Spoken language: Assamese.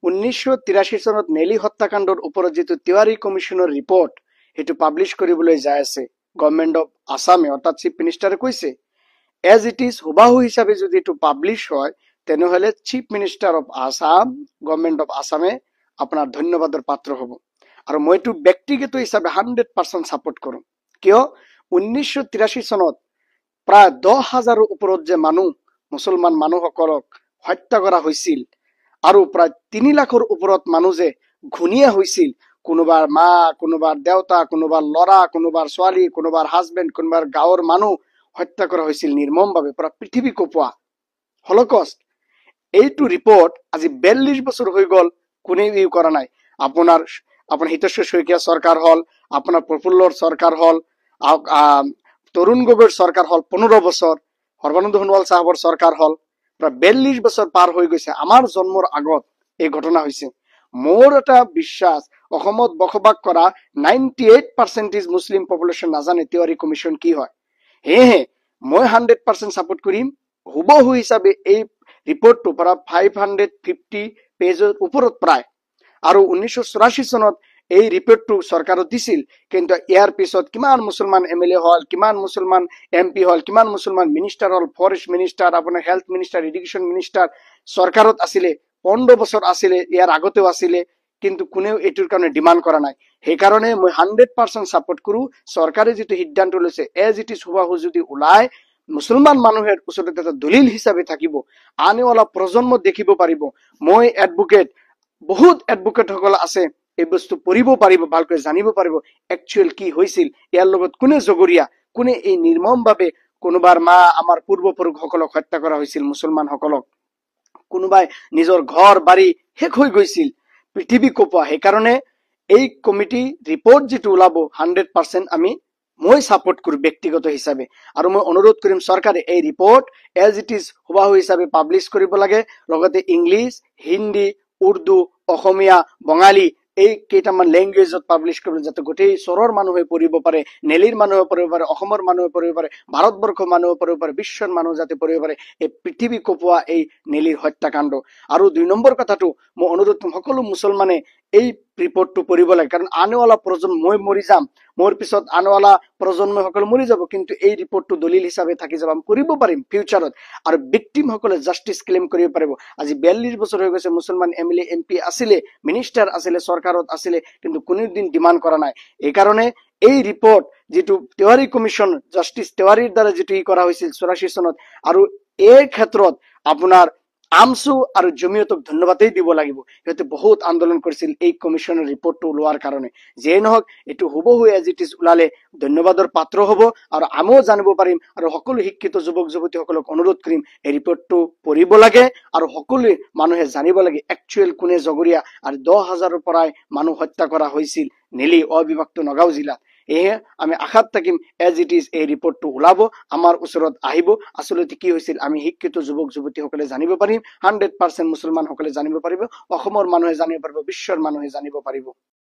1983 চনত নেলি হত্যাকাণ্ডৰ ওপৰত যিটো তিৱাৰী কমিশ্যনৰ ৰিপৰ্ট সেইটো পাব্লিছ কৰিবলৈ যায় আছে গভৰ্নমেন্ট অফ আসামে, অৰ্থাৎ চিফ মিনিষ্টাৰে কৈছে এজ ইট ইজ হুবাহু হিচাপে যদি এইটো পাব্লিছ হয় তেনেহলে chief minister of Assam, government of আসামে আপোনাৰ ধন্যবাদৰ পাত্ৰ হ'ব। আৰু মই এইটো ব্যক্তিগত হিচাপে 100% ছাপোৰ্ট কৰোঁ। কিয় 1983 চনত প্ৰায় 10,000ৰ ওপৰত যে মানুহ মুছলমান মানুহসকলক হত্যা কৰা হৈছিল আৰু প্ৰায় 3 লাখৰ ওপৰত মানুহ যে ঘূণীয়া হৈছিল, কোনোবাৰ মা, কোনোবাৰ দেউতা, কোনোবাৰ ল'ৰা, কোনোবাৰ ছোৱালী, কোনোবাৰ হাজবেণ্ড, কোনোবাৰ গাঁৱৰ মানুহ হত্যা কৰা হৈছিল নিৰ্মমভাৱে, পৰা পৃথিৱী কঁপোৱা হলকষ্ট। এইটো ৰিপৰ্ট আজি 42 বছৰ হৈ গ'ল, কোনেও কৰা নাই। আপোনাৰ হিতেশ্বৰ শইকীয়া চৰকাৰ হল, আপোনাৰ প্ৰফুল্লৰ চৰকাৰ হল, তৰুণ গগৈৰ চৰকাৰ হল 15 বছৰ, সৰ্বানন্দ সোণোৱাল চাহাবৰ চৰকাৰ হল, প্ৰায় 42 বছৰ পাৰ হৈ গৈছে। আমাৰ জন্মৰ আগত এই ঘটনা হৈছে। মোৰ এটা বিশ্বাস অসমত বসবাস কৰা 98% মুছলিম পপুলেশ্যন নাজানে তিৱাৰী কমিশ্যন কি হয়। সেয়েহে মই 100% ছাপোৰ্ট কৰিম। হুবহু হিচাপে এই ৰিপৰ্টটো প্ৰায় 550 পেজৰ ওপৰত প্ৰায়, আৰু 1984 চনত এই ৰিপৰ্টটো চৰকাৰত দিছিল। কিন্তু ইয়াৰ পিছত কিমান মুছলমান MLA হল, কিমান মুছলমান MP হল, কিমান মুছলমান মিনিষ্টাৰ হল, ফৰেষ্ট মিনিষ্টাৰ, আপোনাৰ হেল্থ মিনিষ্টাৰ, এডুকেশ্যন মিনিষ্টাৰ চৰকাৰত আছিলে, 15 বছৰ আছিলে, ইয়াৰ আগতেও আছিলে, কিন্তু কোনেও এইটোৰ কাৰণে ডিমাণ্ড কৰা নাই। সেইকাৰণে মই 100% ছাপোৰ্ট কৰো। চৰকাৰে যিটো সিদ্ধান্ত লৈছে এজ ইট ইজ হুবাহু যদি ওলাই মুছলমান মানুহৰ ওচৰত এটা দলিল হিচাপে থাকিব, আনেৱালা প্ৰজন্ম দেখিব পাৰিব। মই এডভোকেট, বহুত এডভোকেট সকল আছে, এই বস্তু পঢ়িব পাৰিব, ভালকৈ জানিব পাৰিব একচুৱেল কি হৈছিল, ইয়াৰ লগত কোনে জগৰীয়া, কোনে এই নিৰ্মমভাৱে কোনোবাৰ মা, আমাৰ পূৰ্বপুৰুষসকলক হত্যা কৰা হৈছিল, মুছলমান সকলক কোনোবাই নিজৰ ঘৰ বাৰী শেষ হৈ গৈছিল, পৃথিৱী কঁপোৱা। সেইকাৰণে এই কমিটি ৰিপৰ্ট যিটো ওলাব 100% মই ছাপোৰ্ট কৰো ব্যক্তিগত হিচাপে। আৰু মই অনুৰোধ কৰিম চৰকাৰে এই ৰিপৰ্ট এজ ইট ইজ হুবাহু হিচাপে পাব্লিছ কৰিব লাগে। লগতে ইংলিছ, হিন্দী, উৰ্দু, অসমীয়া, বঙালী এই কেইটামান লেংগুৱেজত পাব্লিছ কৰিব, যাতে গোটেই চৰৰ মানুহে পঢ়িব পাৰে, নেলিৰ মানুহে পঢ়িব পাৰে, অসমৰ মানুহে পঢ়িব পাৰে, ভাৰতবৰ্ষৰ মানুহে পঢ়িব পাৰে, বিশ্বৰ মানুহ যাতে পঢ়িব পাৰে এই পৃথিৱী কঁপোৱা এই নেলিৰ হত্যাকাণ্ড। আৰু 2 নম্বৰ কথাটো মই অনুৰোধ কৰিম সকলো মুছলমানে এই ৰিপৰ্টটো পঢ়িব লাগে। কাৰণ আনেৱালা প্ৰজন্ম, মই মৰি যাম, মোৰ পিছত আনেৱালা প্ৰজন্ম সকলো মৰি যাব, কিন্তু এই ৰিপৰ্টটো দলিল হিচাপে থাকি যাব, আমি পঢ়িব পাৰিম ফিউচাৰত, আৰু ভিক্টিম সকলে জাষ্টিচ ক্লেইম কৰিব পাৰিব। আজি 42 বছৰ হৈ গৈছে, মুছলমান MLA MP আছিলে, মিনিষ্টাৰ আছিলে, চৰকাৰত আছিলে, কিন্তু কোনোদিন ডিমাণ্ড কৰা নাই। এইকাৰণে এই ৰিপৰ্ট যিটো তিৱাৰী কমিশ্যন, জাষ্টিচ তিৱাৰীৰ দ্বাৰা যিটো কৰা হৈছিল 84 চনত, আৰু এই ক্ষেত্ৰত আপোনাৰ আমছু আৰু জমিয়তক ধন্যবাদেই দিব লাগিব। সিহঁতে বহুত আন্দোলন কৰিছিল এই কমিশ্যনৰ ৰিপৰ্টটো ওলোৱাৰ কাৰণে। যিয়ে নহওক এইটো হুবহু এজ ইট ইজ ওলালে ধন্যবাদৰ পাত্ৰ হ'ব, আৰু আমিও জানিব পাৰিম। আৰু সকলো শিক্ষিত যুৱক যুৱতীসকলক অনুৰোধ কৰিম এই ৰিপৰ্টটো পঢ়িব লাগে, আৰু সকলো মানুহে জানিব লাগে একচুৱেল কোনে জগৰীয়া, আৰু 10,000ৰ পৰাই মানুহ হত্যা কৰা হৈছিল নেলি অবিভক্ত নগাঁও জিলাত। এয়ে আমি আশাত থাকিম এজ ইট ইজ এই ৰিপৰ্টটো ওলাব, আমাৰ ওচৰত আহিব, আচলতে কি হৈছিল আমি শিক্ষিত যুৱক যুৱতীসকলে জানিব পাৰিম, 100% মুছলমান সকলে জানিব পাৰিব, অসমৰ মানুহে জানিব পাৰিব, বিশ্বৰ মানুহে জানিব পাৰিব।